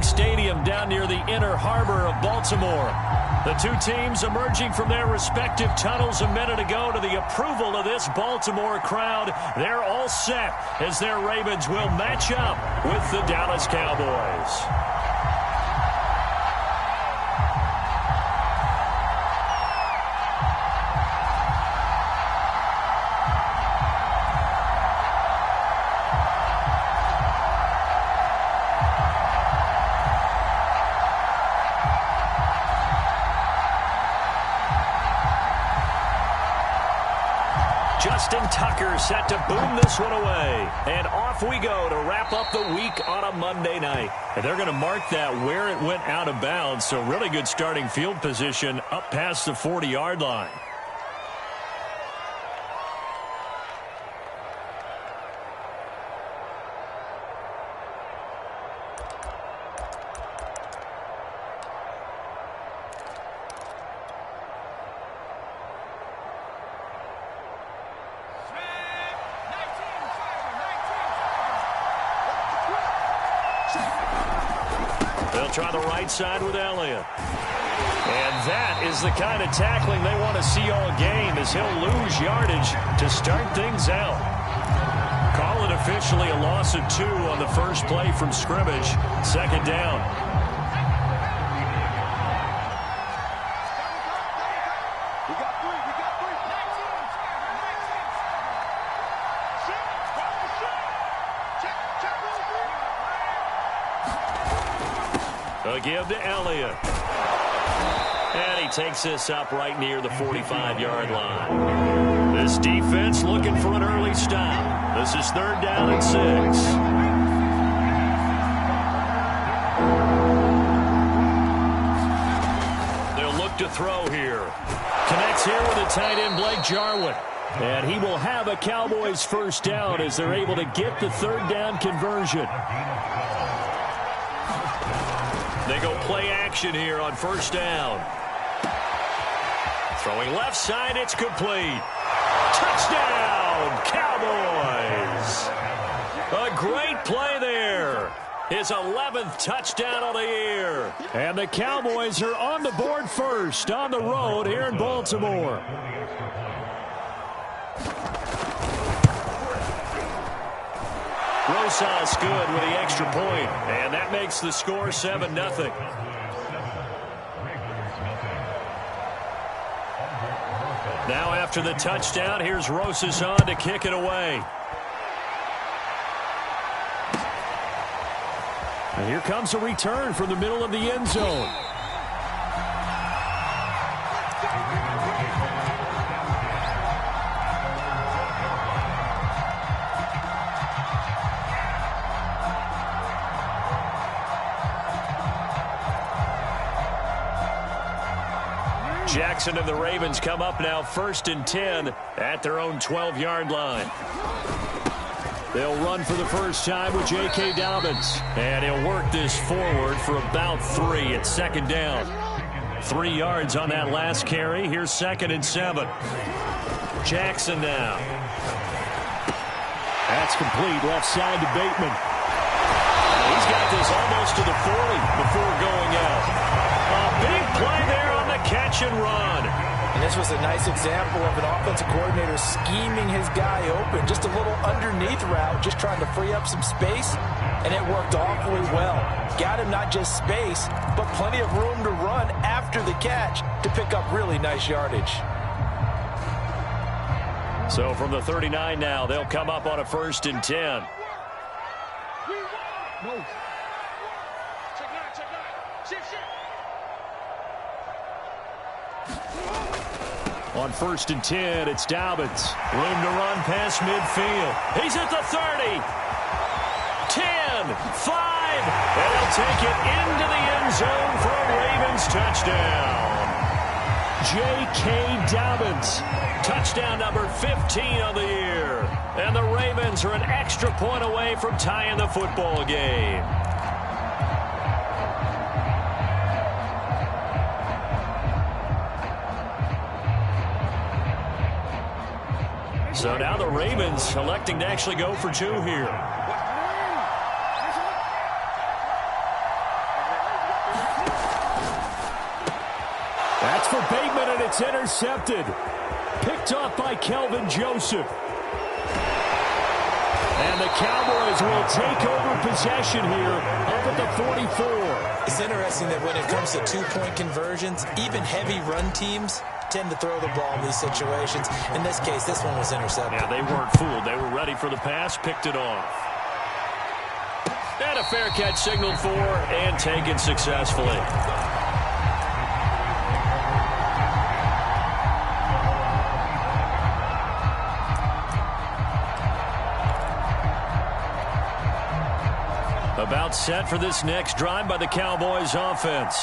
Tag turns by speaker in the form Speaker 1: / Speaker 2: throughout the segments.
Speaker 1: Stadium down near the Inner Harbor of Baltimore. The two teams emerging from their respective tunnels a minute ago to the approval of this Baltimore crowd. They're all set as their Ravens will match up with the Dallas Cowboys. Justin Tucker set to boom this one away. And off we go to wrap up the week on a Monday night. And they're going to mark that where it went out of bounds. So really good starting field position up past the 40-yard line. They'll try the right side with Elliott. And that is the kind of tackling they want to see all game, as he'll lose yardage to start things out. Call it officially a loss of 2 on the first play from scrimmage. Second down. A give to Elliott. And he takes this up right near the 45-yard line. This defense looking for an early stop. This is 3rd down and 6. They'll look to throw here. Connects here with the tight end Blake Jarwin. And he will have a Cowboys first down as they're able to get the 3rd down conversion. They go play action here on first down. Throwing left side, it's complete. Touchdown, Cowboys! A great play there. His 11th touchdown of the year. And the Cowboys are on the board first on the road here in Baltimore. Rosas good with the extra point, and that makes the score 7-0. Now after the touchdown, here's Rosas on to kick it away. And here comes a return from the middle of the end zone. Jackson and the Ravens come up now 1st and 10 at their own 12-yard line. They'll run for the first time with J.K. Dobbins. And he'll work this forward for about 3 at 2nd down. 3 yards on that last carry. Here's 2nd and 7. Jackson now. That's complete. Left side to Bateman. He's got this almost to the 40 before going out. A big play there on the catch and run.
Speaker 2: And this was a nice example of an offensive coordinator scheming his guy open. Just a little underneath route, just trying to free up some space, and it worked awfully well. Got him not just space, but plenty of room to run after the catch to pick up really nice yardage.
Speaker 1: So from the 39 now, they'll come up on a 1st and 10.
Speaker 3: No.
Speaker 1: On 1st and 10, it's Dobbins. Room to run past midfield. He's at the 30. 10, 5, and he'll take it into the end zone for a Ravens touchdown. J.K. Dobbins, touchdown number 15 of the year. And the Ravens are an extra point away from tying the football game. So now the Ravens electing to actually go for 2 here. looks for Bateman, and it's intercepted. Picked off by Kelvin Joseph. And the Cowboys will take over possession here up at the 44.
Speaker 2: It's interesting that when it comes to two-point conversions, even heavy run teams tend to throw the ball in these situations. In this case, this one was intercepted.
Speaker 1: Yeah, they weren't fooled. They were ready for the pass, picked it off. And a fair catch signaled for and taken successfully. About set for this next drive by the Cowboys offense.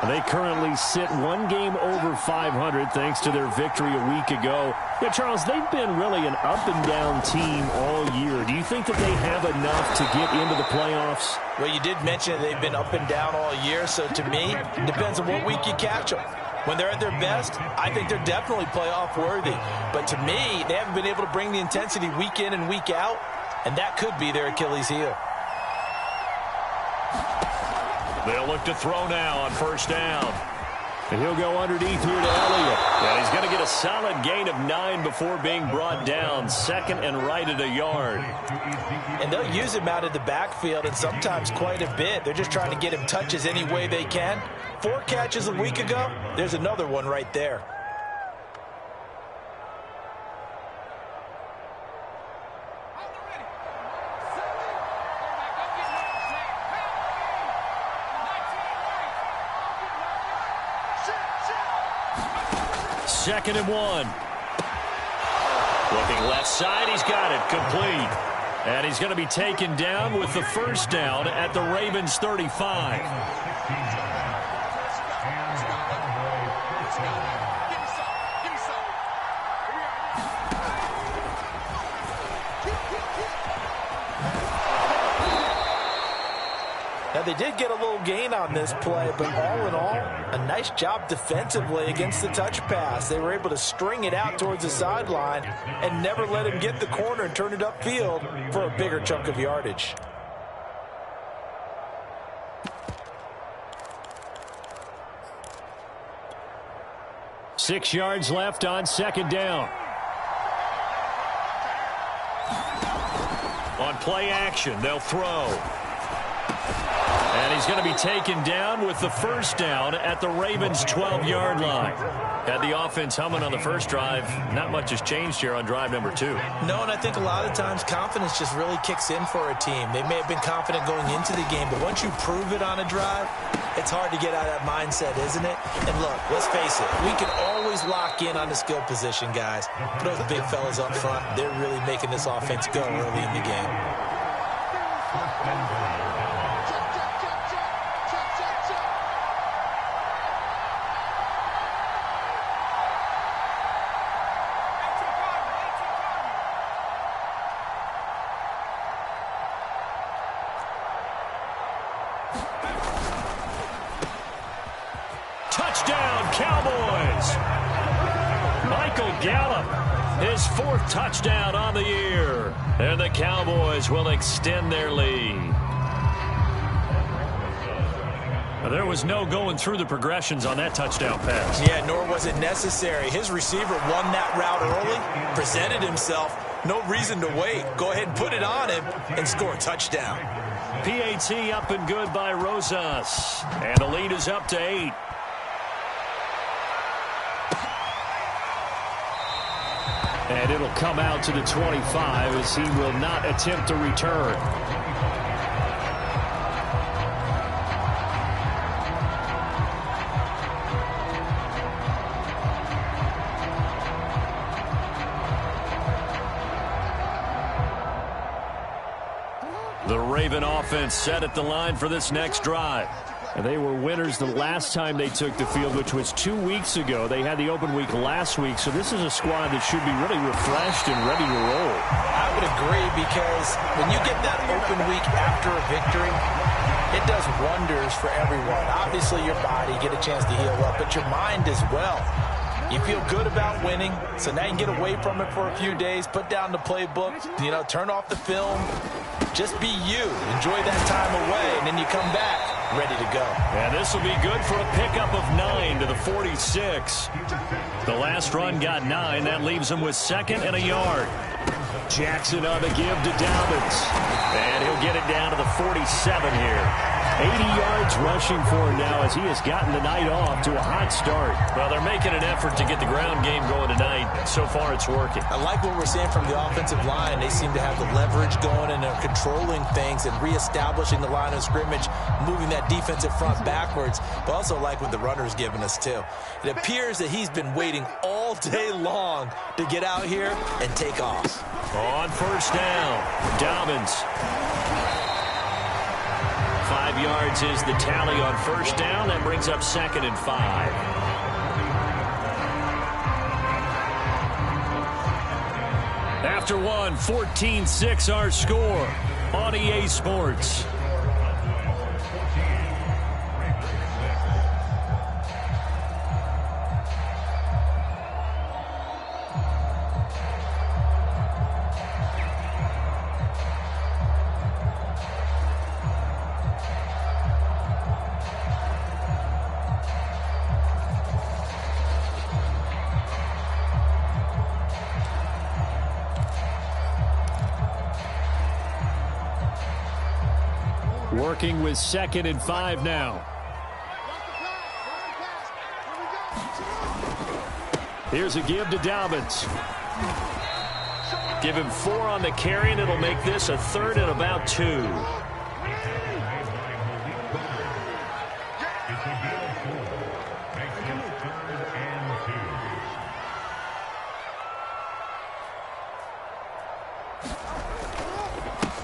Speaker 1: They currently sit one game over 500 thanks to their victory a week ago. Yeah, Charles, they've been really an up-and-down team all year. Do you think that they have enough to get into the playoffs?
Speaker 2: Well, you did mention they've been up and down all year, so to me, it depends on what week you catch them. When they're at their best, I think they're definitely playoff worthy. But to me, they haven't been able to bring the intensity week in and week out, and that could be their Achilles heel.
Speaker 1: They'll look to throw now on first down. And he'll go underneath here to Elliott. And he's going to get a solid gain of 9 before being brought down. Second and right at a yard.
Speaker 2: And they'll use him out of the backfield, and sometimes quite a bit. They're just trying to get him touches any way they can. 4 catches a week ago. There's another one right there.
Speaker 1: Second and 1. Looking left side, he's got it, complete. And he's going to be taken down with the first down at the Ravens 35.
Speaker 2: Now, they did get a little gain on this play, but all in all, a nice job defensively against the touch pass. They were able to string it out towards the sideline and never let him get the corner and turn it upfield for a bigger chunk of yardage.
Speaker 1: Six yards left on second down. On play action, they'll throw. And he's going to be taken down with the first down at the Ravens' 12-yard line. Had the offense humming on the first drive. Not much has changed here on drive number 2.
Speaker 2: No, and I think a lot of times confidence just really kicks in for a team. They may have been confident going into the game, but once you prove it on a drive, it's hard to get out of that mindset, isn't it? And look, let's face it, we can always lock in on the skill position, guys. But those big fellas up front, they're really making this offense go early in the game.
Speaker 1: Touchdown, Cowboys! Michael Gallup, his 4th touchdown on the year. And the Cowboys will extend their lead. There was no going through the progressions on that touchdown pass.
Speaker 2: Yeah, nor was it necessary. His receiver won that route early, presented himself. No reason to wait. Go ahead and put it on him and score a touchdown.
Speaker 1: PAT up and good by Rosas. And the lead is up to 8. And it'll come out to the 25 as he will not attempt to return. The Raven offense set at the line for this next drive. And they were winners the last time they took the field, which was 2 weeks ago. They had the open week last week, so this is a squad that should be really refreshed and ready to roll.
Speaker 2: I would agree, because when you get that open week after a victory, it does wonders for everyone. Obviously, your body, get a chance to heal up, but your mind as well. You feel good about winning, so now you can get away from it for a few days, put down the playbook, turn off the film. Just be you. Enjoy that time away, and then you come back ready to go.
Speaker 1: And this will be good for a pickup of 9 to the 46. The last run got 9. That leaves him with 2nd and a yard. Jackson on the give to Dobbins. And he'll get it down to the 47 here. 80 yards rushing for him now as he has gotten the night off to a hot start. Well, they're making an effort to get the ground game going tonight. So far, it's working.
Speaker 2: I like what we're seeing from the offensive line. They seem to have the leverage going, and they're controlling things and reestablishing the line of scrimmage, moving that defensive front backwards. But also like what the runner's giving us, too. It appears that he's been waiting all day long to get out here and take off.
Speaker 1: On first down, Dobbins. 5 yards is the tally on first down. That brings up 2nd and 5. After one, 14-6 our score on EA Sports. Working with 2nd and 5 now. Here's a give to Dobbins. Give him 4 on the carry, and it'll make this a 3rd and about 2.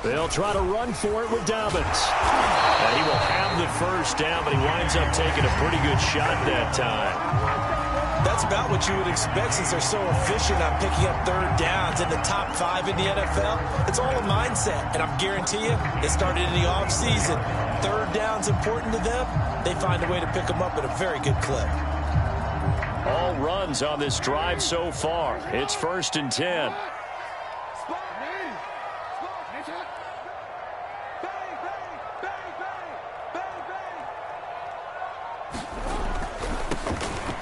Speaker 1: They'll try to run for it with Dobbins. And he will have the first down, but he winds up taking a pretty good shot that time.
Speaker 2: That's about what you would expect since they're so efficient on picking up 3rd downs in the top 5 in the NFL. It's all a mindset, and I'm guarantee you, it started in the offseason. 3rd down's important to them. They find a way to pick them up at a very good clip.
Speaker 1: All runs on this drive so far. It's 1st and 10.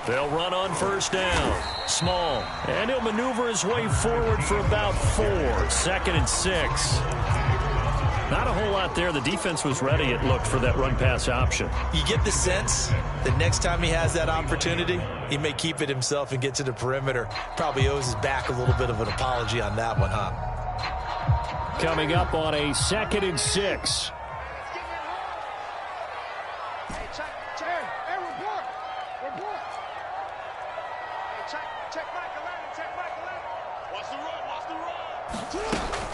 Speaker 1: They'll run on first down. Small. And he'll maneuver his way forward for about 4. 2nd and 6. Not a whole lot there. The defense was ready, it looked, for that run-pass option.
Speaker 2: You get the sense that next time he has that opportunity, he may keep it himself and get to the perimeter. Probably owes his back a little bit of an apology on that one, huh?
Speaker 1: Coming up on a 2nd and 6.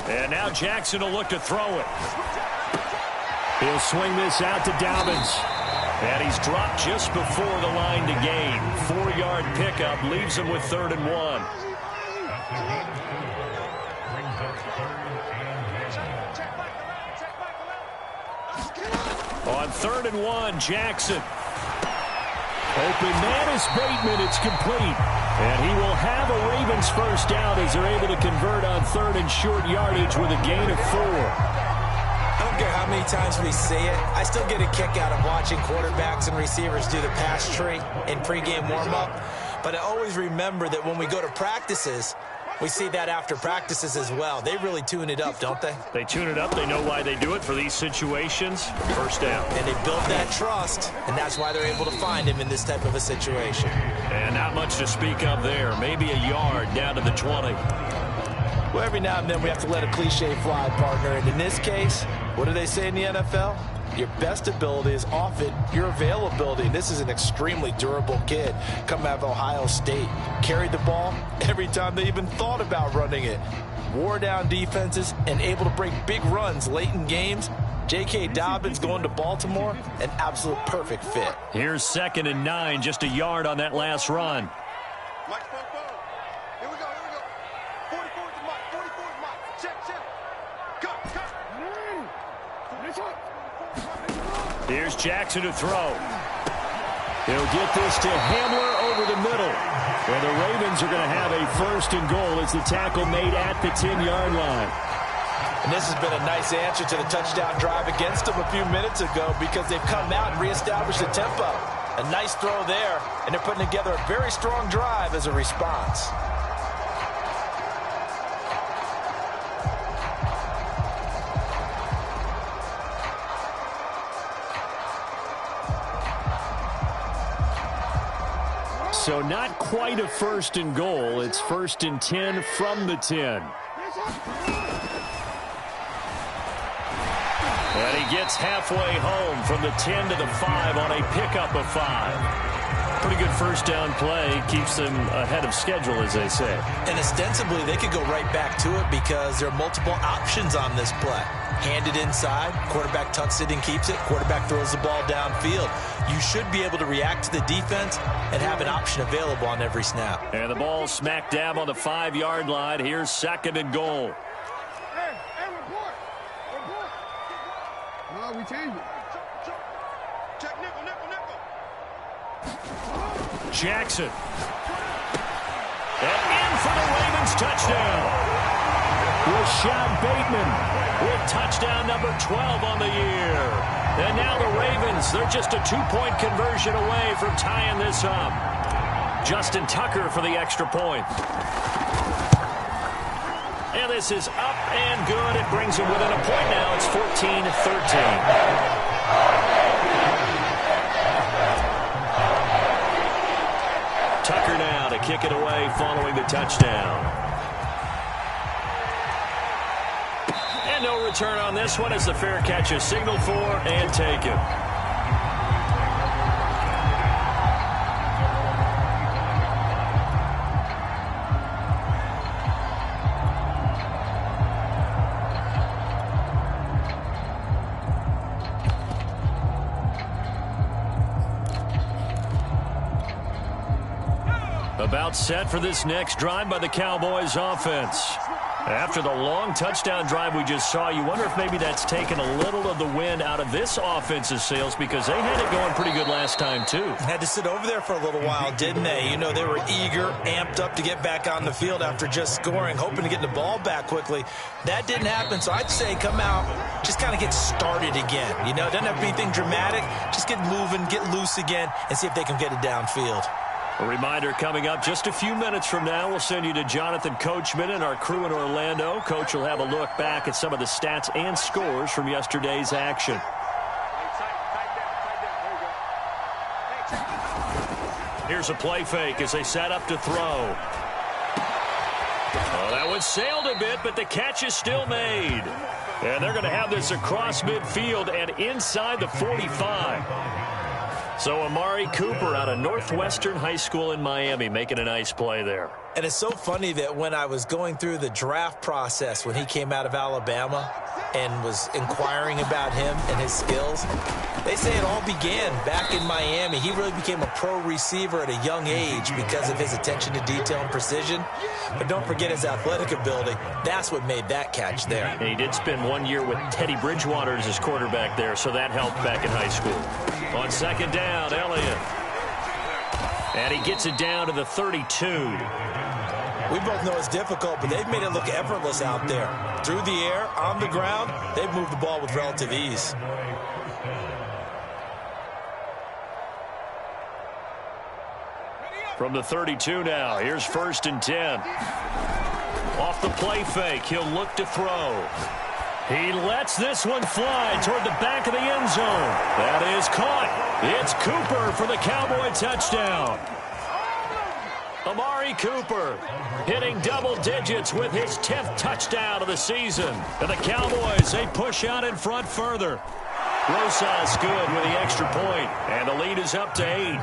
Speaker 1: And now Jackson will look to throw it. He'll swing this out to Dobbins. And he's dropped just before the line to gain. 4-yard pickup leaves him with 3rd and 1. On 3rd and 1, Jackson. Open man is Bateman. It's complete. And he will have a Ravens first down as they're able to convert on 3rd and short yardage with a gain of 4.
Speaker 2: I don't care how many times we say it. I still get a kick out of watching quarterbacks and receivers do the pass tree in pregame warm-up. But I always remember that when we go to practices, we see that after practices as well. They really tune it up, don't they?
Speaker 1: They tune it up. They know why they do it for these situations. First down.
Speaker 2: And they build that trust, and that's why they're able to find him in this type of a situation.
Speaker 1: And not much to speak of there. Maybe a yard down to the 20.
Speaker 2: Well, every now and then we have to let a cliche fly, partner. And in this case, what do they say in the NFL? Your best ability is often your availability. And this is an extremely durable kid coming out of Ohio State. Carried the ball every time they even thought about running it. Wore down defenses and able to break big runs late in games. J.K. Dobbins going to Baltimore, an absolute perfect fit.
Speaker 1: Here's 2nd and 9, just a yard on that last run.
Speaker 3: Here we go. 44 is the mark. 44 is the mark. Check. Cut.
Speaker 1: Here's Jackson to throw. He'll get this to Hamler over the middle. And the Ravens are going to have a 1st and goal as the tackle made at the 10-yard line.
Speaker 2: And this has been a nice answer to the touchdown drive against them a few minutes ago because they've come out and reestablished the tempo. A nice throw there, and they're putting together a very strong drive as a response.
Speaker 1: So not quite a 1st and goal. It's 1st and 10 from the 10. And he gets halfway home from the 10 to the 5 on a pickup of 5. Pretty good first down play. Keeps them ahead of schedule, as they say.
Speaker 2: And ostensibly, they could go right back to it because there are multiple options on this play. Hand it inside, quarterback tucks it and keeps it, quarterback throws the ball downfield. You should be able to react to the defense and have an option available on every snap.
Speaker 1: And the ball smack dab on the 5-yard line. Here's 2nd and goal.
Speaker 3: Hey, report. No, we changed it. Check nickel.
Speaker 1: Jackson. And in for the Ravens touchdown. Rashad Bateman with touchdown number 12 on the year. And now the Ravens, they're just a 2-point conversion away from tying this up. Justin Tucker for the extra point. And this is up and good. It brings them within a point now. It's 14-13. Tucker now to kick it away following the touchdown. And no return on this one as the fair catch is signaled for and taken. About set for this next drive by the Cowboys offense. After the long touchdown drive we just saw, you wonder if maybe that's taken a little of the wind out of this offense's sails because they had it going pretty good last time too.
Speaker 2: Had to sit over there for a little while, didn't they? You know, they were eager, amped up to get back on the field after just scoring, hoping to get the ball back quickly. That didn't happen, so I'd say come out, just kind of get started again. You know, it doesn't have to be anything dramatic. Just get moving, get loose again, and see if they can get it downfield.
Speaker 1: A reminder coming up just a few minutes from now, we'll send you to Jonathan Coachman and our crew in Orlando. Coach will have a look back at some of the stats and scores from yesterday's action. Here's a play fake as they set up to throw. Oh, that one sailed a bit, but the catch is still made. And they're going to have this across midfield and inside the 45. So Amari Cooper out of Northwestern High School in Miami making a nice play there.
Speaker 2: And it's so funny that when I was going through the draft process when he came out of Alabama and was inquiring about him and his skills, they say it all began back in Miami. He really became a pro receiver at a young age because of his attention to detail and precision. But don't forget his athletic ability. That's what made that catch there.
Speaker 1: And he did spend 1 year with Teddy Bridgewater as his quarterback there, so that helped back in high school. On second down, Elliott. And he gets it down to the 32.
Speaker 2: We both know it's difficult, but they've made it look effortless out there. Through the air, on the ground, they've moved the ball with relative ease.
Speaker 1: From the 32 now, here's 1st and 10. Off the play fake, he'll look to throw. He lets this one fly toward the back of the end zone. That is caught. It's Cooper for the Cowboy touchdown. Amari Cooper hitting double digits with his 10th touchdown of the season. And the Cowboys, they push out in front further. Rosas good with the extra point, and the lead is up to 8.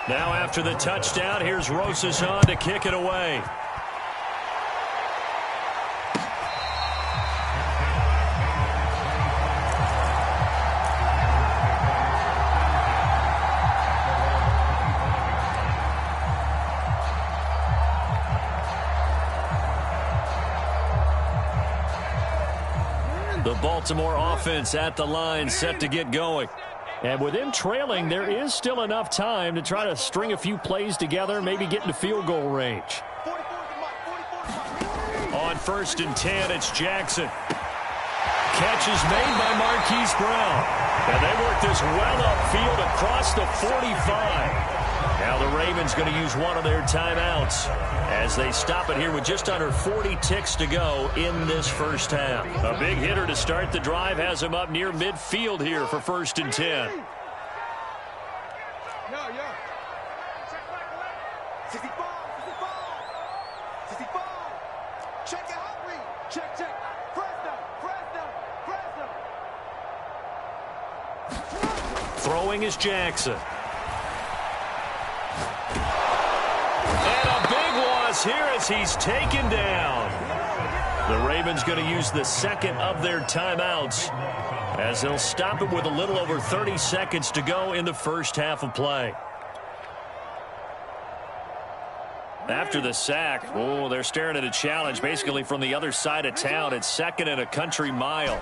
Speaker 1: Now after the touchdown, here's Rosas on to kick it away. The Baltimore offense at the line, set to get going. And with them trailing, there is still enough time to try to string a few plays together, maybe get into field goal range. on 1st and 10, it's Jackson. Catch is made by Marquise Brown. And they work this well upfield across the 45. Now the Ravens going to use one of their timeouts as they stop it here with just under 40 ticks to go in this first half. A big hitter to start the drive has him up near midfield here for 1st and 10.
Speaker 3: 65. Check it out, read. Check. Fresno.
Speaker 1: Throwing is Jackson. And a big loss here as he's taken down. The Ravens going to use the second of their timeouts as they'll stop it with a little over 30 seconds to go in the first half of play. After the sack, they're staring at a challenge basically from the other side of town. It's 2nd and a country mile.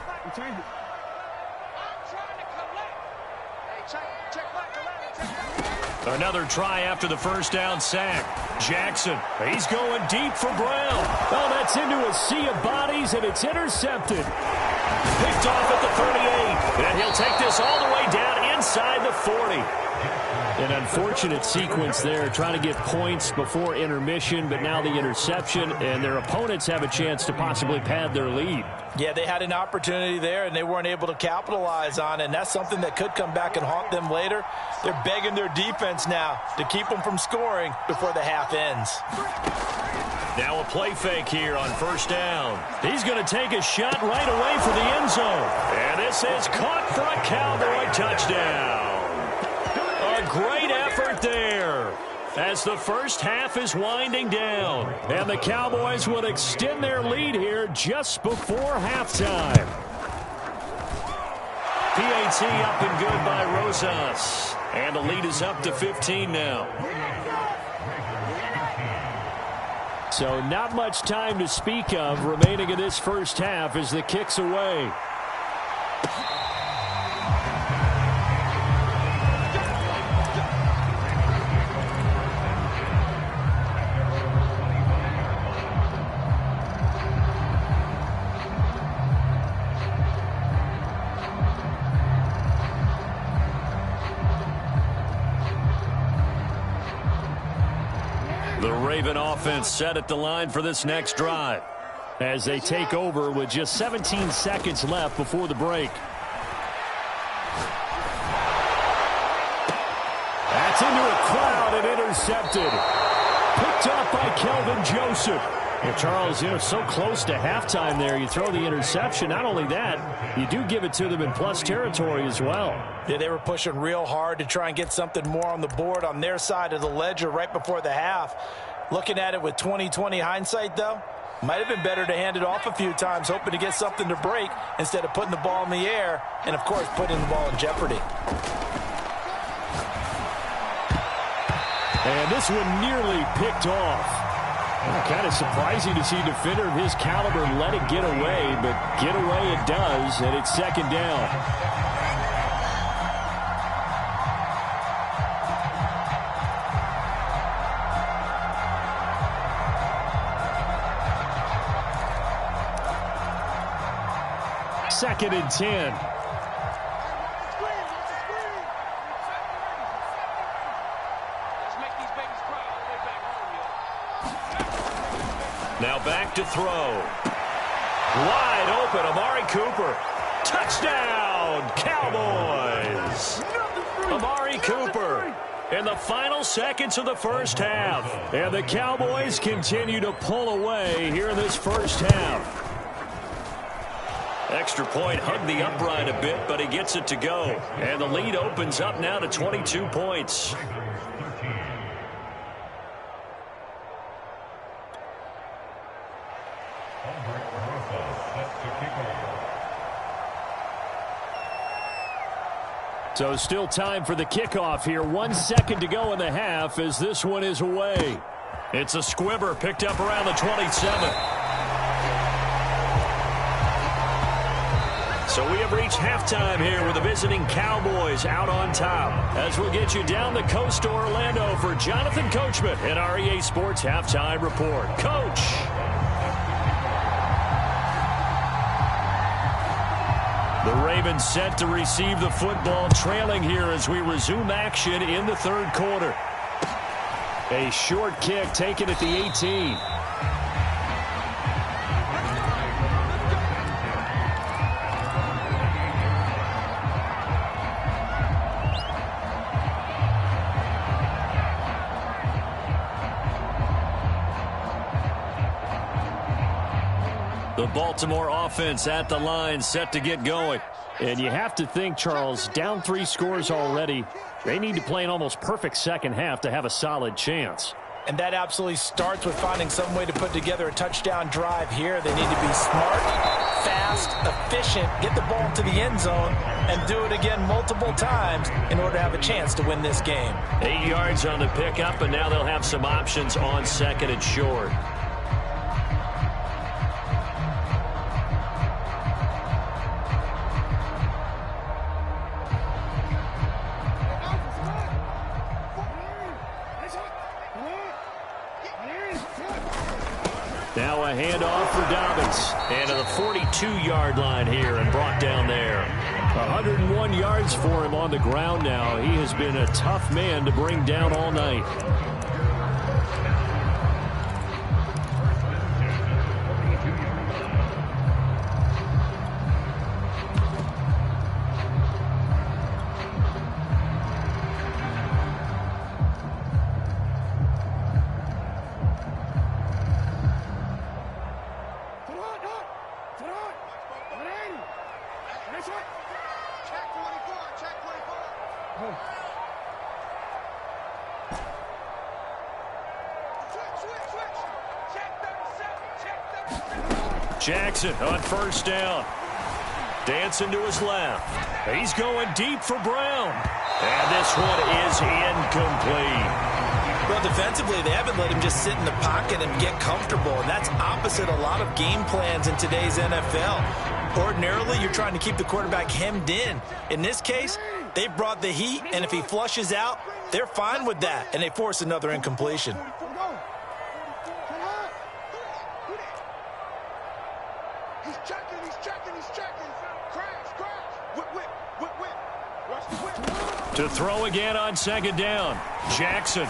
Speaker 1: Another try after the first down sack. Jackson, he's going deep for Brown. Oh, that's into a sea of bodies, and it's intercepted. Picked off at the 38, and he'll take this all the way down inside the 40. An unfortunate sequence there, trying to get points before intermission, but now the interception, and their opponents have a chance to possibly pad their lead.
Speaker 2: Yeah, they had an opportunity there, and they weren't able to capitalize on it, and that's something that could come back and haunt them later. They're begging their defense now to keep them from scoring before the half ends.
Speaker 1: Now a play fake here on 1st down. He's going to take a shot right away for the end zone. And this is caught for a Cowboy touchdown. A great effort there as the first half is winding down. And the Cowboys will extend their lead here just before halftime. PAT up and good by Rosas. And the lead is up to 15 now. So not much time to speak of remaining in this first half as the kick's away. The Raven offense set at the line for this next drive as they take over with just 17 seconds left before the break. That's into a crowd and intercepted. Picked up by Kelvin Joseph. Well, Charles, so close to halftime there. You throw the interception. Not only that, you do give it to them in plus territory as well.
Speaker 2: Yeah, they were pushing real hard to try and get something more on the board on their side of the ledger right before the half. Looking at it with 20/20 hindsight, though, might have been better to hand it off a few times, hoping to get something to break instead of putting the ball in the air and, of course, putting the ball in jeopardy.
Speaker 1: And this one nearly picked off. Kind of surprising to see a defender of his caliber let it get away, but get away it does, and it's 2nd down. Second and 10. Now back to throw. Wide open, Amari Cooper. Touchdown, Cowboys. Amari Cooper in the final seconds of the first half. And the Cowboys continue to pull away here in this first half. Extra point hugged the upright a bit, but he gets it to go. And the lead opens up now to 22 points. So still time for the kickoff here. 1 second to go in the half as this one is away. It's a squibber picked up around the 27. So we have reached halftime here with the visiting Cowboys out on top. As we'll get you down the coast to Orlando for Jonathan Coachman in our EA Sports Halftime Report. Coach. The Ravens set to receive the football, trailing here as we resume action in the third quarter. A short kick taken at the 18. The Baltimore offense at the line, set to get going. And you have to think, Charles, down 3 scores already. They need to play an almost perfect second half to have a solid chance.
Speaker 2: And that absolutely starts with finding some way to put together a touchdown drive here. They need to be smart, fast, efficient, get the ball to the end zone, and do it again multiple times in order to have a chance to win this game.
Speaker 1: 8 yards on the pickup, and now they'll have some options on second and short. Now a handoff for Dobbins. And to the 42-yard line here and brought down there. 101 yards for him on the ground now. He has been a tough man to bring down all night. Jackson on first down. Dancing to his left. He's going deep for Brown. And this one is incomplete.
Speaker 2: Well, defensively, they haven't let him just sit in the pocket and get comfortable, and that's opposite a lot of game plans in today's NFL. Ordinarily, you're trying to keep the quarterback hemmed in. In this case, they brought the heat, and if he flushes out, they're fine with that, and they force another incompletion.
Speaker 1: To throw again on second down. Jackson.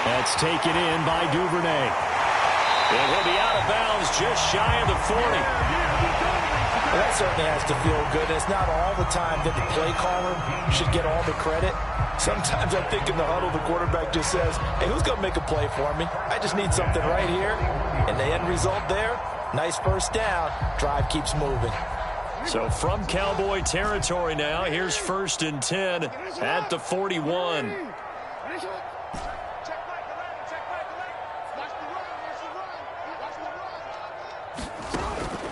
Speaker 1: That's taken in by Duvernay. And he'll be out of bounds just shy of the 40.
Speaker 2: Well, that certainly has to feel good. It's not all the time that the play caller should get all the credit. Sometimes I think in the huddle, the quarterback just says, hey, who's going to make a play for me? I just need something right here. And the end result there, nice first down. Drive keeps moving.
Speaker 1: So from Cowboy territory now, here's 1st and 10 at the 41.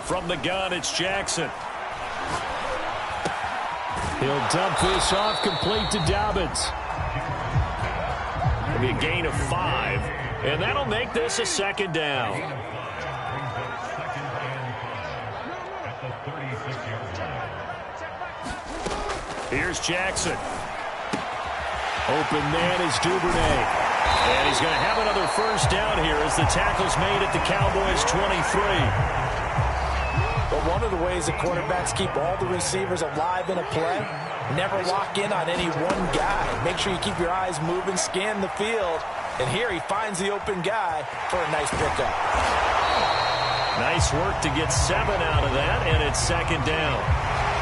Speaker 1: From the gun, it's Jackson. He'll dump this off, complete to Dobbins. It'll be a gain of 5, and that'll make this a second down. Here's Jackson. Open man is Duvernay. And he's going to have another first down here as the tackle's made at the Cowboys' 23.
Speaker 2: But one of the ways that quarterbacks keep all the receivers alive in a play, never lock in on any one guy. Make sure you keep your eyes moving, scan the field. And here he finds the open guy for a nice pickup.
Speaker 1: Nice work to get 7 out of that, and it's second down.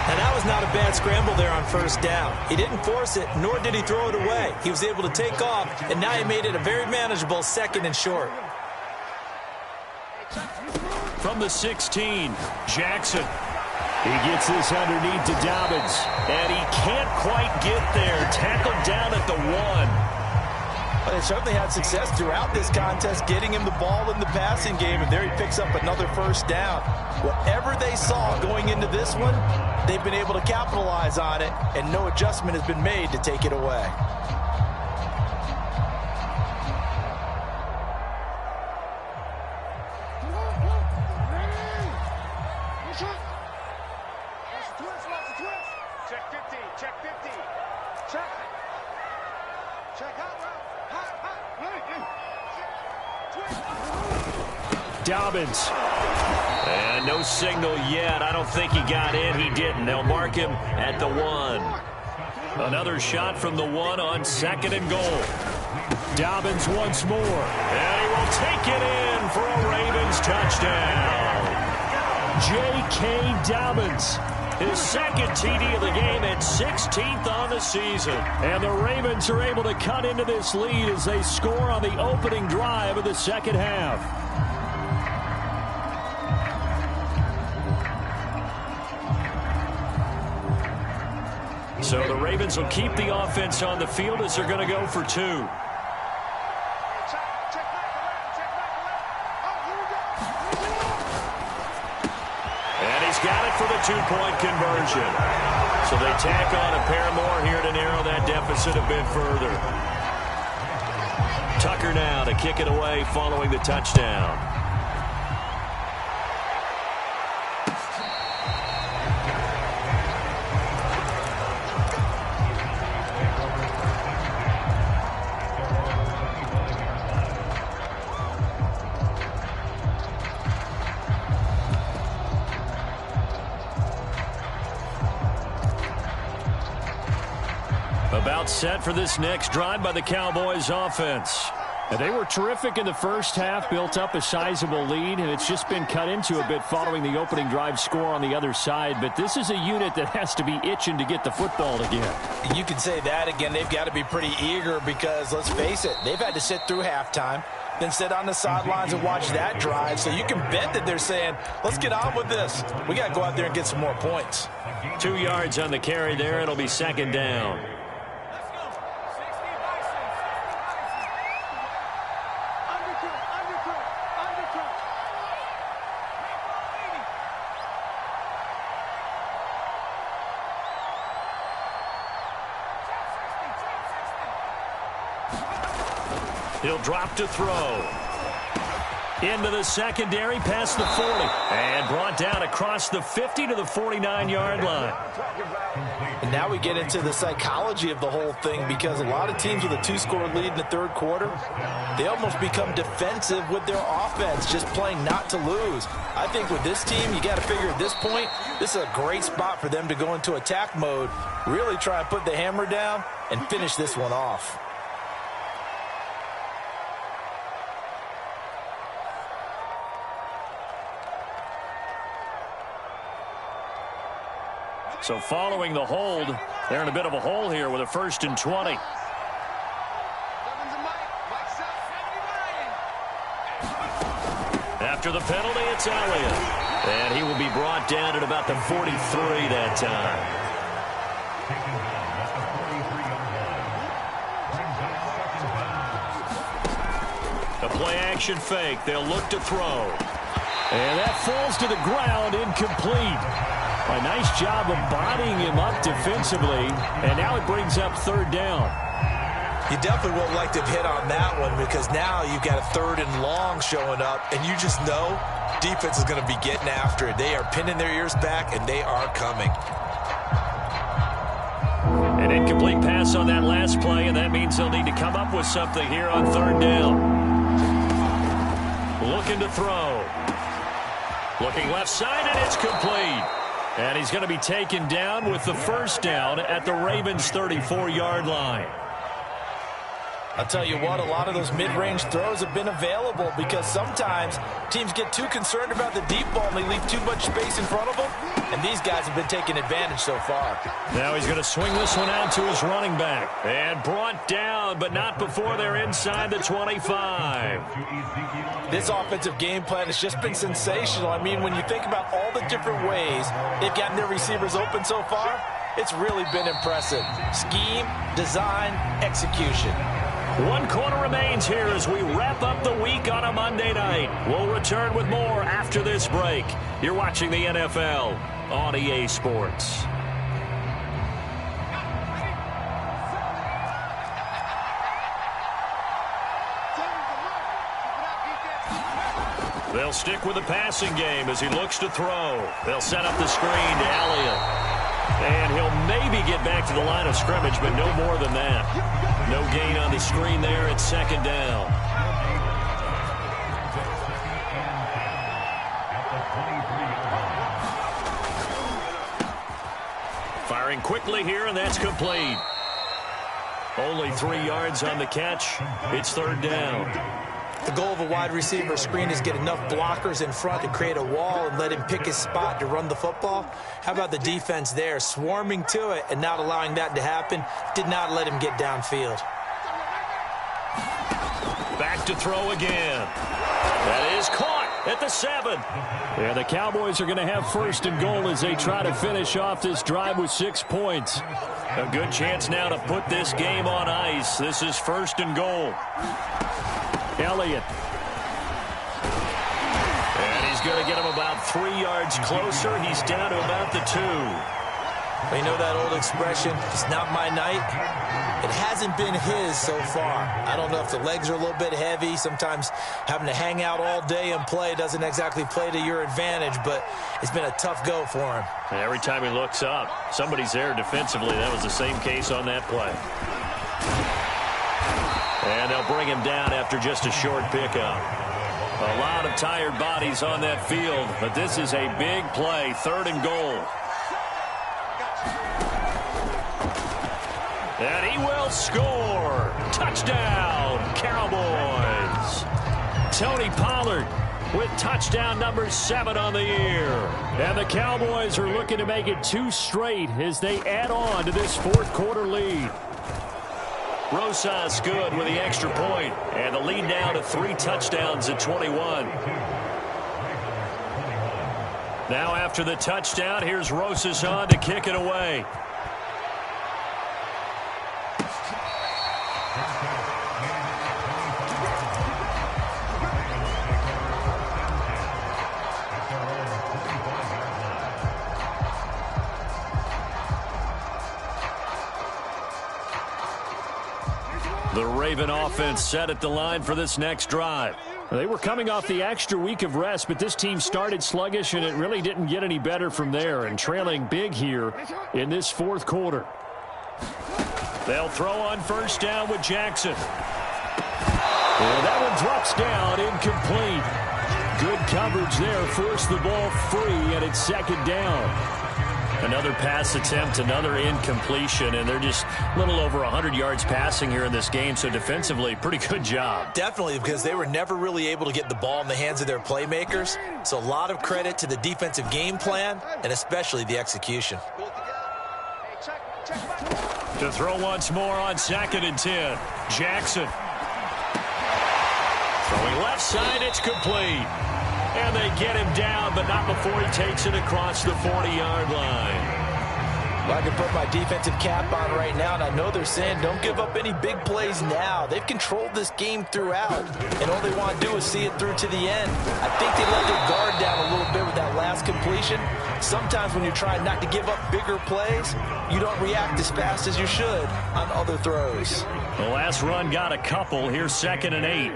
Speaker 2: And that was not a bad scramble there on first down. He didn't force it, nor did he throw it away. He was able to take off, and now he made it a very manageable second and short.
Speaker 1: From the 16, Jackson. He gets this underneath to Dobbins, and he can't quite get there. Tackled down at the 1.
Speaker 2: But they certainly had success throughout this contest, getting him the ball in the passing game, and there he picks up another first down. Whatever they saw going into this one, they've been able to capitalize on it, and no adjustment has been made to take it away.
Speaker 3: Check 50, check 50. Check. Check out.
Speaker 1: Dobbins. And no signal yet. I don't think he got in. He didn't. They'll mark him at the 1. Another shot from the 1 on 2nd and goal. Dobbins once more. And he will take it in for a Ravens touchdown. J.K. Dobbins, his 2nd TD of the game and 16th on the season. And the Ravens are able to cut into this lead as they score on the opening drive of the second half. So the Ravens will keep the offense on the field as they're going to go for 2. Got it for the 2-point conversion. So they tack on a pair more here to narrow that deficit a bit further. Tucker now to kick it away following the touchdown. About set for this next drive by the Cowboys offense. And they were terrific in the first half, built up a sizable lead, and it's just been cut into a bit following the opening drive score on the other side. But this is a unit that has to be itching to get the football again.
Speaker 2: You can say that again. They've got to be pretty eager because, let's face it, they've had to sit through halftime, then sit on the sidelines and watch that drive. So you can bet that they're saying, let's get on with this. We got to go out there and get some more points.
Speaker 1: 2 yards on the carry there. It'll be 2nd down. He'll drop to throw. Into the secondary, past the 40. And brought down across the 50 to the 49-yard line.
Speaker 2: And now we get into the psychology of the whole thing, because a lot of teams with a 2-score lead in the third quarter, they almost become defensive with their offense, just playing not to lose. I think with this team, you got to figure at this point, this is a great spot for them to go into attack mode, really try and put the hammer down and finish this one off.
Speaker 1: So following the hold, they're in a bit of a hole here with a 1st and 20. After the penalty, it's Elliott. And he will be brought down at about the 43 that time. A play-action fake. They'll look to throw. And that falls to the ground, incomplete. A nice job of bodying him up defensively, and now it brings up 3rd down.
Speaker 2: You definitely won't like to hit on that one, because now you've got a 3rd and long showing up, and you just know defense is going to be getting after it. They are pinning their ears back, and they are coming.
Speaker 1: An incomplete pass on that last play, and that means they'll need to come up with something here on 3rd down. Looking to throw. Looking left side, and it's complete. And he's going to be taken down with the 1st down at the Ravens' 34-yard line.
Speaker 2: I'll tell you what, a lot of those mid-range throws have been available, because sometimes teams get too concerned about the deep ball and they leave too much space in front of them, and these guys have been taking advantage so far.
Speaker 1: Now he's going to swing this one out to his running back. And brought down, but not before they're inside the 25.
Speaker 2: This offensive game plan has just been sensational. I mean, when you think about all the different ways they've gotten their receivers open so far, it's really been impressive. Scheme, design, execution.
Speaker 1: 1 quarter remains here as we wrap up the week on a Monday night. We'll return with more after this break. You're watching the NFL on EA Sports. They'll stick with the passing game as he looks to throw. They'll set up the screen to Elliott. And he'll maybe get back to the line of scrimmage, but no more than that. No gain on the screen there at 2nd down. Firing quickly here, and that's complete. Only 3 yards on the catch. It's third down.
Speaker 2: The goal of a wide receiver screen is get enough blockers in front to create a wall and let him pick his spot to run the football. How about the defense there, swarming to it and not allowing that to happen? Did not let him get downfield.
Speaker 1: Back to throw again. That is caught at the 7. Yeah, the Cowboys are going to have first and goal as they try to finish off this drive with 6 points. A good chance now to put this game on ice. This is first and goal. Elliott. And he's going to get him about 3 yards closer. He's down to about the 2.
Speaker 2: Well, you know that old expression, it's not my night? It hasn't been his so far. I don't know if the legs are a little bit heavy. Sometimes having to hang out all day and play doesn't exactly play to your advantage, but it's been a tough go for him.
Speaker 1: And every time he looks up, somebody's there defensively. That was the same case on that play. And they'll bring him down after just a short pickup. A lot of tired bodies on that field, but this is a big play, third and goal. And he will score. Touchdown, Cowboys. Tony Pollard with touchdown number 7 on the year. And the Cowboys are looking to make it 2 straight as they add on to this fourth quarter lead. Rosas good with the extra point, and the lead down to 3 touchdowns at 21. Now after the touchdown, here's Rosas on to kick it away. The Raven offense set at the line for this next drive. They were coming off the extra week of rest, but this team started sluggish, and it really didn't get any better from there, and trailing big here in this fourth quarter. They'll throw on first down with Jackson. And that one drops down, incomplete. Good coverage there, forced the ball free, and it's second down. Another pass attempt, another incompletion, and they're just a little over 100 yards passing here in this game, so defensively, pretty good job.
Speaker 2: Definitely, because they were never really able to get the ball in the hands of their playmakers, so a lot of credit to the defensive game plan, and especially the execution.
Speaker 1: To throw once more on 2nd and 10, Jackson. Throwing left side, it's complete. And they get him down, but not before he takes it across the 40-yard line.
Speaker 2: Well, I can put my defensive cap on right now, and I know they're saying don't give up any big plays now. They've controlled this game throughout, and all they want to do is see it through to the end. I think they let their guard down a little bit with that last completion. Sometimes when you're trying not to give up bigger plays, you don't react as fast as you should on other throws.
Speaker 1: The last run got a couple. Here's 2nd and 8.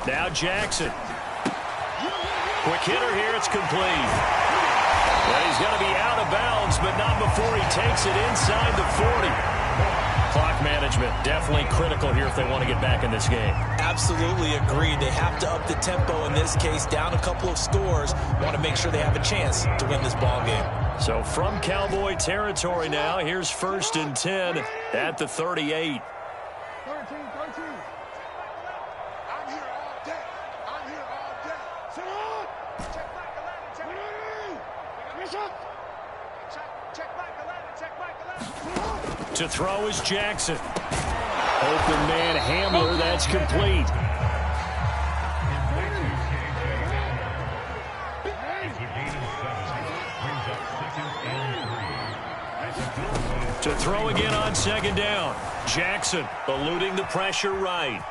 Speaker 1: Now Jackson. Quick hitter here, it's complete. Well, he's going to be out of bounds, but not before he takes it inside the 40. Clock management definitely critical here if they want to get back in this game.
Speaker 2: Absolutely agreed. They have to up the tempo in this case, down a couple of scores. Want to make sure they have a chance to win this ball game.
Speaker 1: So from Cowboy territory now, here's 1st and 10 at the 38. To throw is Jackson. Open man Hamler, that's complete. To throw again on 2nd down. Jackson eluding the pressure right.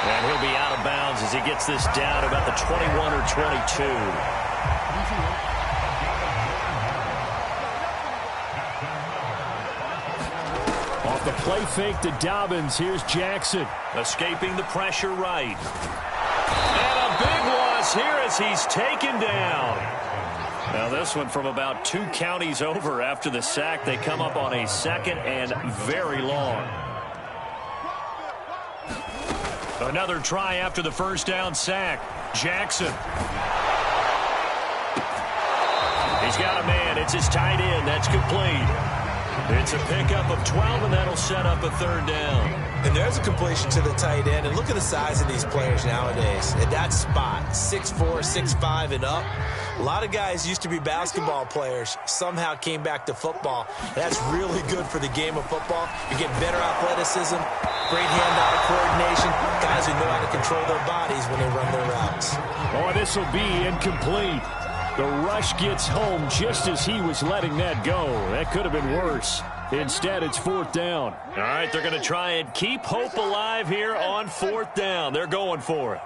Speaker 1: And he'll be out of bounds as he gets this down about the 21 or 22. Off the play fake to Dobbins. Here's Jackson. Escaping the pressure right. And a big loss here as he's taken down. Now this one from about 2 counties over after the sack. They come up on a 2nd and very long. Another try after the first down sack. Jackson. He's got a man. It's his tight end. That's complete. It's a pickup of 12, and that'll set up a third down.
Speaker 2: And there's a completion to the tight end. And look at the size of these players nowadays. At that spot, 6'4", 6'5", and up. A lot of guys used to be basketball players, somehow came back to football. That's really good for the game of football. You're getting better athleticism, great hand-eye coordination, guys who know how to control their bodies when they run their routes.
Speaker 1: Oh, this will be incomplete. The rush gets home just as he was letting that go. That could have been worse. Instead, it's fourth down. All right, they're going to try and keep hope alive here on fourth down. They're going for it.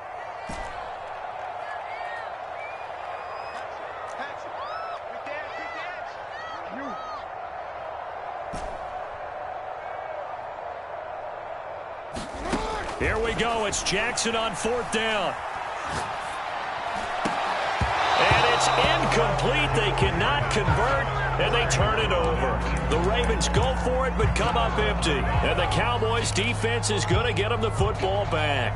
Speaker 1: Here we go. It's Jackson on fourth down. And it's incomplete. They cannot convert, and they turn it over. The Ravens go for it, but come up empty. And the Cowboys' defense is going to get them the football back.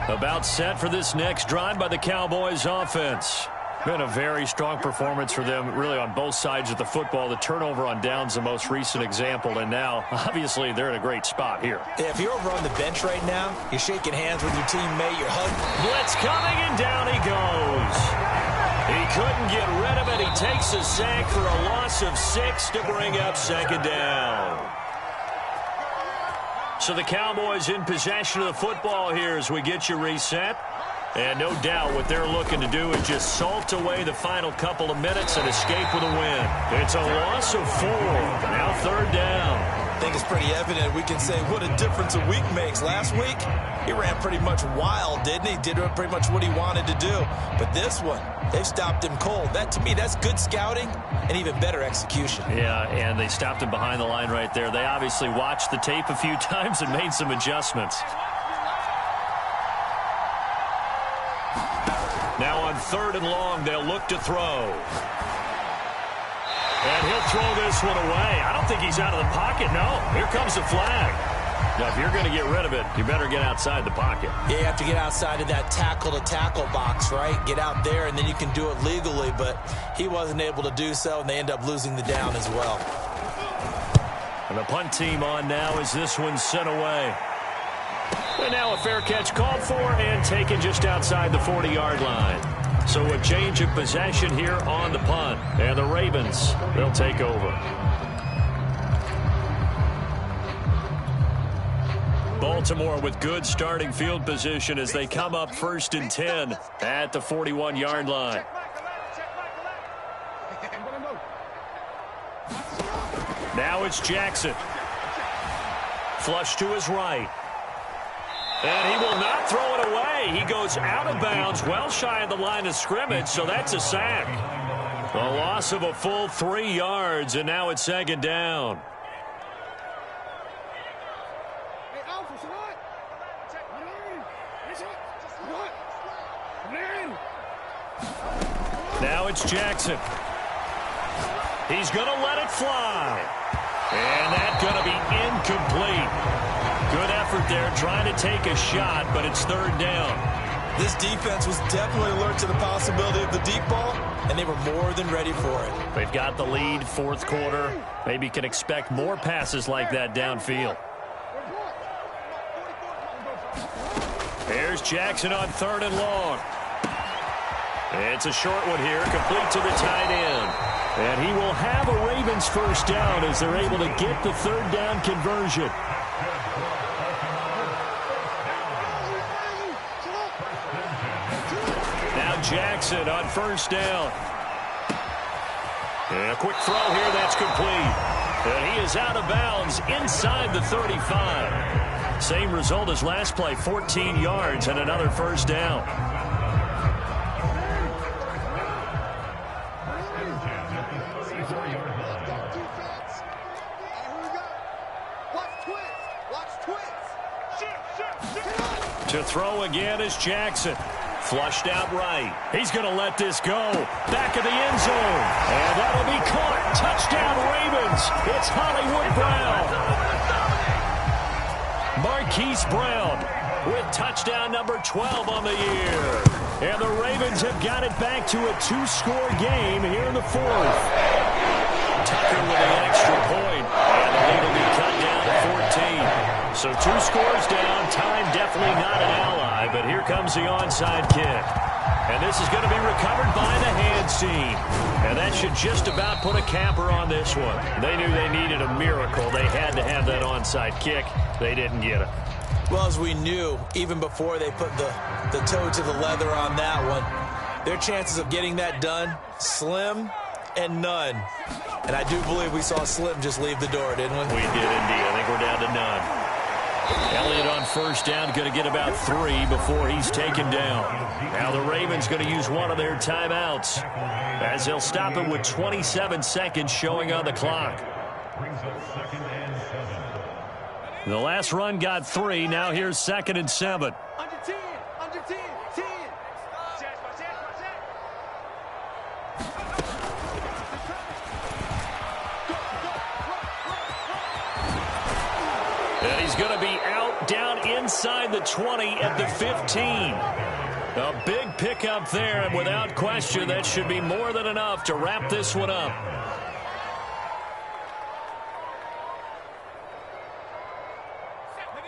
Speaker 1: About set for this next drive by the Cowboys' offense. Been a very strong performance for them, really, on both sides of the football. The turnover on downs, the most recent example, and now, obviously, they're in a great spot here.
Speaker 2: Yeah, if you're over on the bench right now, you're shaking hands with your teammate, you're hugging.
Speaker 1: Blitz coming, and down he goes. He couldn't get rid of it. He takes a sack for a loss of 6 to bring up second down. So the Cowboys in possession of the football here as we get you reset. And no doubt what they're looking to do is just salt away the final couple of minutes and escape with a win. It's a loss of 4. Now third down.
Speaker 2: I think it's pretty evident. We can say what a difference a week makes. Last week, he ran pretty much wild, didn't he? Did pretty much what he wanted to do. But this one, they've stopped him cold. That, to me, that's good scouting and even better execution.
Speaker 1: Yeah, and they stopped him behind the line right there. They obviously watched the tape a few times and made some adjustments. Now on third and long, they'll look to throw. And he'll throw this one away. I don't think he's out of the pocket. No, here comes the flag. Now, if you're going to get rid of it, you better get outside the pocket.
Speaker 2: Yeah, you have to get outside of that tackle-to-tackle box, right? Get out there, and then you can do it legally. But he wasn't able to do so, and they end up losing the down as well.
Speaker 1: And the punt team on now as this one's sent away. And now a fair catch called for and taken just outside the 40-yard line. So a change of possession here on the punt. And the Ravens, they'll take over. Baltimore with good starting field position as they come up first and 10 at the 41-yard line. Now it's Jackson. Flush to his right. And he will not throw it away. He goes out of bounds, well shy of the line of scrimmage, so that's a sack. A loss of a full 3 yards, and now it's second down. Now it's Jackson. He's going to let it fly. And that's going to be incomplete. Good effort there, trying to take a shot, but it's third down.
Speaker 2: This defense was definitely alert to the possibility of the deep ball, and they were more than ready for it.
Speaker 1: They've got the lead, fourth quarter. Maybe can expect more passes like that downfield. Here's Jackson on third and long. It's a short one here, complete to the tight end. And he will have a Ravens first down as they're able to get the third down conversion. Now Jackson on first down. And a quick throw here, that's complete. And he is out of bounds inside the 35. Same result as last play, 14 yards and another first down. To throw again is Jackson. Flushed out right. He's going to let this go. Back of the end zone. And that'll be caught. Touchdown Ravens. It's Hollywood Brown. Marquise Brown with touchdown number 12 on the year. And the Ravens have got it back to a 2-score game here in the fourth. Tucker with an extra point, and the lead will be cut down to 14. So 2 scores down. Time definitely not an ally, but here comes the onside kick. And this is going to be recovered by the hands team. And that should just about put a capper on this one. They knew they needed a miracle. They had to have that onside kick. They didn't get it.
Speaker 2: Well, as we knew, even before they put the toe to the leather on that one, their chances of getting that done, slim and none. And I do believe we saw Slim just leave the door, didn't we?
Speaker 1: We did indeed. I think we're down to none. Elliott on first down, going to get about 3 before he's taken down. Now the Ravens going to use one of their timeouts as they'll stop it with 27 seconds showing on the clock. The last run got 3. Now here's 2nd and 7.
Speaker 3: Under 10. Under 10. 10.
Speaker 1: And he's going to be out down inside the 20 at the 15. A big pickup there, and without question, that should be more than enough to wrap this one up.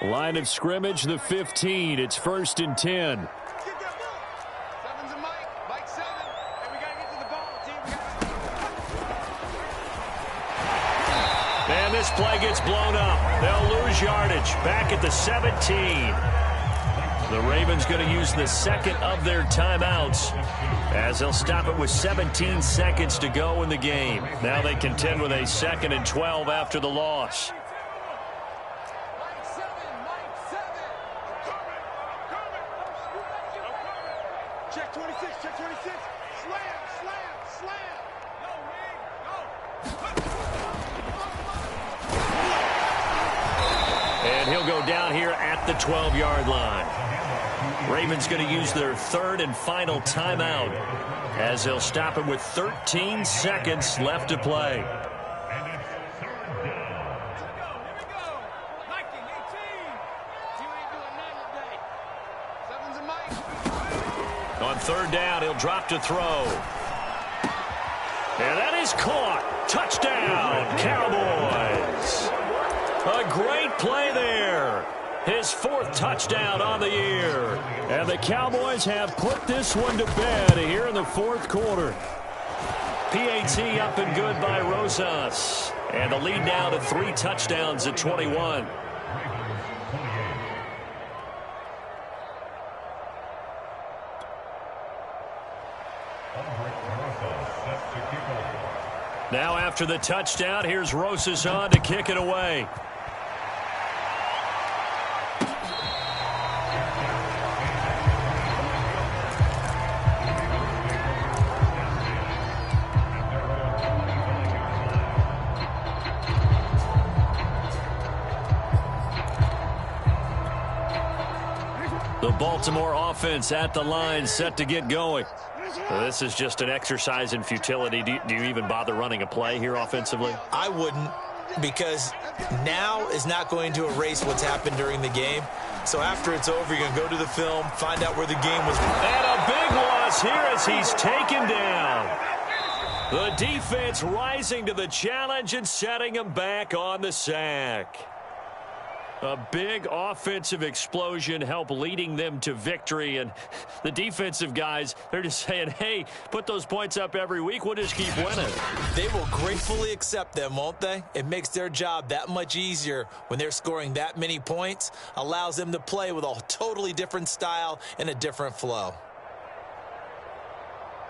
Speaker 1: Line of scrimmage, the 15. It's 1st and 10.
Speaker 3: Seven's a Mike. Mike 7. And we got to get to the ball, team.
Speaker 1: And this play gets blown up. They'll lose yardage. Back at the 17. The Ravens going to use the second of their timeouts as they'll stop it with 17 seconds to go in the game. Now they contend with a 2nd and 12 after the loss.
Speaker 3: Check 26. Check 26. Slam. Slam. Slam. No, man. No.
Speaker 1: And he'll go down here at the 12-yard line. Ravens going to use their 3rd and final timeout as they'll stop it with 13 seconds left to play. On 3rd down, he'll drop to throw. And that is caught. Touchdown, Cowboys. A great play there. His 4th touchdown on the year. And the Cowboys have put this one to bed here in the 4th quarter. PAT up and good by Rosas. And the lead now to 3 touchdowns at 21. Now after the touchdown, here's Rosas on to kick it away. The Baltimore offense at the line, set to get going. This is just an exercise in futility. Do you even bother running a play here offensively?
Speaker 2: I wouldn't, because now is not going to erase what's happened during the game. So after it's over, you're going to go to the film, find out where the game was.
Speaker 1: And a big loss here as he's taken down. The defense rising to the challenge and setting him back on the sack. A big offensive explosion helped leading them to victory. And the defensive guys, they're just saying, hey, put those points up every week. We'll just keep winning.
Speaker 2: They will gratefully accept them, won't they? It makes their job that much easier when they're scoring that many points. Allows them to play with a totally different style and a different flow.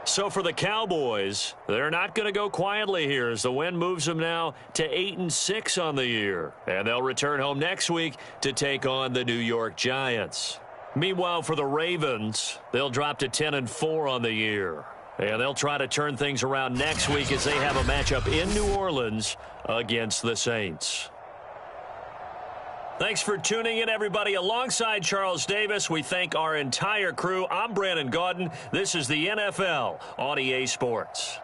Speaker 1: So for the Cowboys, they're not going to go quietly here as the win moves them now to 8-6 on the year. And they'll return home next week to take on the New York Giants. Meanwhile, for the Ravens, they'll drop to 10-4 on the year. And they'll try to turn things around next week as they have a matchup in New Orleans against the Saints. Thanks for tuning in, everybody. Alongside Charles Davis, we thank our entire crew. I'm Brandon Gaudin. This is the NFL on EA Sports.